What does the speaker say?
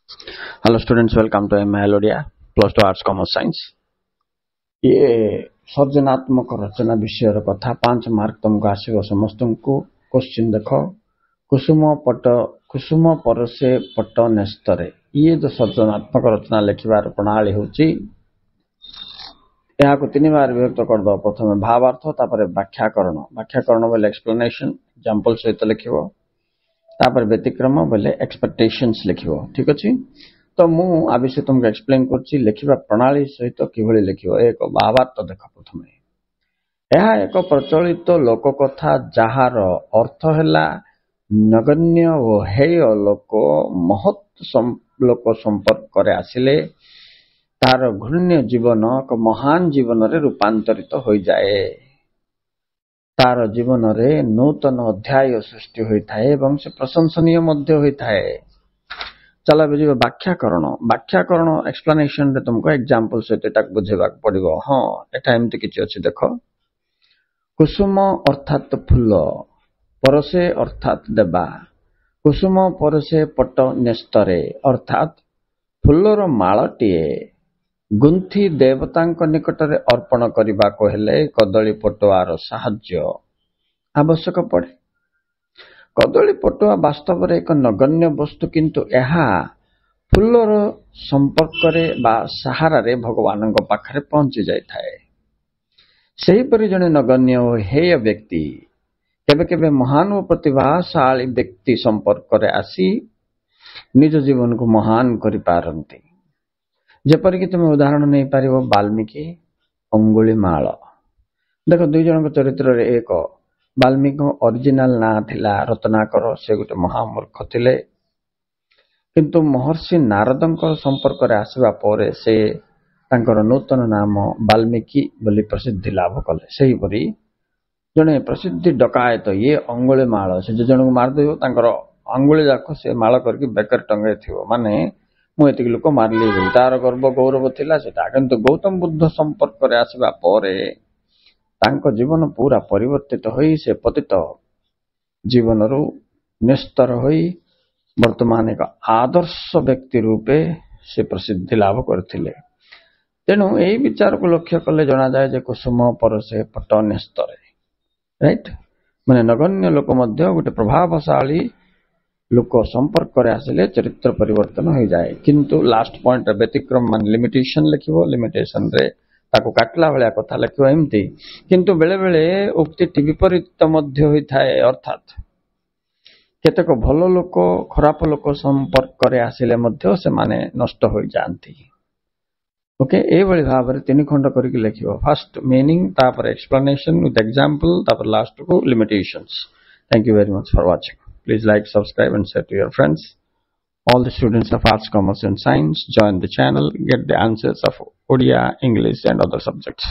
Hello students, welcome to MIL Odia plus two arts commerce science. ये सर्जनात्मक रचना विषय कथा 5 मार्क तुमको आसो। समस्त को क्वेश्चन देख। कुसुम परसे पट नेस्तरे। ये जो सर्जनात्मक रचना लिखार प्रणाली होची यहाँ को 3 बार विभक्त करद। प्रथम भावार्थ, तापर व्याख्याकरण। व्याख्याकरण बोले एक्सप्लेनेशन एग्जांपल सहित लिखिबो। तापर व्यतिक्रम बोले एक्सपेक्टेशंस लिखिबो। ठीक अछि। तो मु आ विषय तुमको एक्सप्लेन करछि लिखिबा प्रणाली सहित किभଳି लिखिबो। एक भावार्थ देख। प्रथमे यह एक प्रचलित लोककथा जार अर्थ हैला नगण्य ओ हेय लोक महत् लोक संपर्क करे आसिले तार घृण्य जीवन एक महान जीवन रे रूपांतरित हो जाए। तार जीवन रे नूतन अध्याय सृष्टि होइथाए एवं से प्रशंसनीय मध्य होइथाए। चला बुझिबो व्याख्याकरण। व्याख्याकरण एक्सप्लेनेशन रे तुमको एग्जांपल सहित एटा बुझेबा पड़िबो। हां एटा एमति किछि अछि देखो। कुसुम अर्थात फूल, परसे अर्थात देबा। कुसुम परसे पट नेस्तरे अर्थात फूलर माळटिए गुंथि देवतांक निकटरे अर्पण करिबा को हेले कदली पटुआर साहाय्य आवश्यक पड़े। कदली पटुआ वास्तव रे एक नगण्य वस्तु, किंतु एहा फूलर संपर्क रे बा सहारा रे भगवान पाखरे पहुंची जाय थाए। सही परि जने नगण्य ओ हेय व्यक्ति केबे केबे महान ओ प्रतिभाशाली व्यक्ति संपर्क रे आसी निज जीवन को महान करि पारंती। जेपरि कि तुम उदाहरण नहीं पारिबो वाल्मीकि अंगुलीमाल। देखो दुई जन चरित्र रे एक वाल्मीकि ओरिजिनल ना थिला रत्नाकर। से गोटे महामूर्ख थिले, किंतु महर्षि नारदंकर संपर्क रे आसीबा परे से तांकर नूतन नाम वाल्मीकि बोली प्रसिद्धि लाभ कले। सही परि जने प्रसिद्धि डकायत ये अंगुलीमाल से जन को मार देबो तांकर अंगुली जाक से माल करके बेकर टंगे थिबो। माने मु एतिक लोक मारली बोली तार गर्व गौरव थिला सेटा। किंतु गौतम बुद्ध संपर्क रे आसीबा परे तांको जीवन पूरा परिवर्तित होई से पतित जीवन रु निस्तर होई वर्तमान एक आदर्श व्यक्ति रूपे से प्रसिद्धि लाभ करथिले। तेणु एही विचार को लक्ष्य कले जना जाए जे कुसुम परसे पट नेस्तरे। राइट, माने नगण्य लोक मध्य गोटे प्रभावशाली लोक संपर्क करे आसिले चरित्र परिवर्तन हो जाए। किंतु लास्ट पॉइंट व्यतिक्रम मान लिमिटेशन लिखिबो। लिमिटेशन रे ताको काटला भलिया कथा लिखिबो एमती। किंतु बेले बेले उक्ति विपरीत मध्य होई थाए। अर्थात केतेक भलो लोक खराब लोक संपर्क करे आसिले मध्य से माने नष्ट हो जांती। ओके, ए बळी भाबरे 3 खंड करिक लिखिबो। फर्स्ट मीनिंग, तापर एक्सप्लेनेशन विथ एग्जांपल, तापर लास्ट को limitations. Thank you very much for watching. Please like, subscribe and share to your friends. All the students of Arts, Commerce and Science join the channel, get the answers of Odia, English and other subjects.